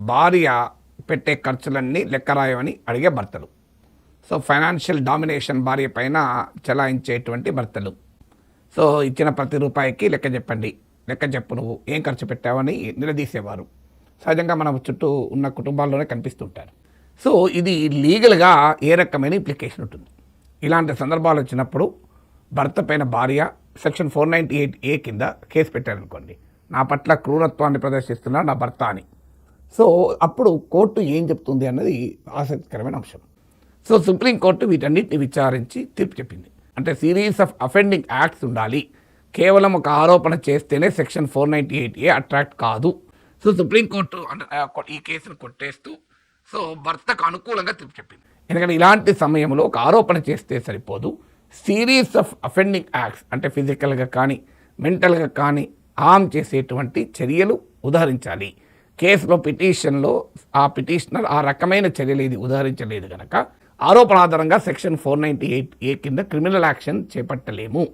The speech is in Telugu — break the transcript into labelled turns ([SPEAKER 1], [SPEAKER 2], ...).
[SPEAKER 1] భార్య పెట్టే ఖర్చులన్నీ లెక్కరాయమని అడిగే భర్తలు. సో ఫైనాన్షియల్ డామినేషన్ భార్య పైన చెలాయించేటువంటి భర్తలు. సో ఇచ్చిన ప్రతి రూపాయికి లెక్క చెప్పండి, లెక్క చెప్పు, నువ్వు ఏం ఖర్చు పెట్టావని నిలదీసేవారు సహజంగా మన చుట్టూ ఉన్న కుటుంబాల్లోనే కనిపిస్తుంటారు. సో ఇది లీగల్గా ఏ రకమైన ఇంప్లికేషన్ ఉంటుంది? ఇలాంటి సందర్భాలు వచ్చినప్పుడు భర్త పైన భార్య సెక్షన్ 498A కింద కేసు పెట్టారనుకోండి, నా పట్ల క్రూరత్వాన్ని ప్రదర్శిస్తున్నా నా భర్త అని. సో అప్పుడు కోర్టు ఏం చెప్తుంది అన్నది ఆసక్తికరమైన అంశం. సో సుప్రీంకోర్టు వీటన్నిటిని విచారించి తీర్పు చెప్పింది. అంటే సిరీస్ ఆఫ్ అఫెండింగ్ యాక్ట్స్ ఉండాలి, కేవలం ఒక ఆరోపణ చేస్తేనే సెక్షన్ 498A అట్రాక్ట్ కాదు. సో సుప్రీంకోర్టు ఈ కేసును కొట్టేస్తూ సో భర్తకు అనుకూలంగా తీర్పు చెప్పింది. ఎందుకంటే ఇలాంటి సమయంలో ఒక ఆరోపణ చేస్తే సరిపోదు, సిరీస్ ఆఫ్ అఫెండింగ్ యాక్ట్స్ అంటే ఫిజికల్గా కానీ మెంటల్గా కానీ హామ్ చేసేటువంటి చర్యలు ఉదాహరించాలి. కేసులో పిటిషన్లో ఆ పిటిషనర్ ఆ రకమైన చర్యలు ఇది ఉదాహరించలేదు కనుక ఆరోపణ ఆధారంగా సెక్షన్ 498A కింద క్రిమినల్ యాక్షన్ చేపట్టలేము.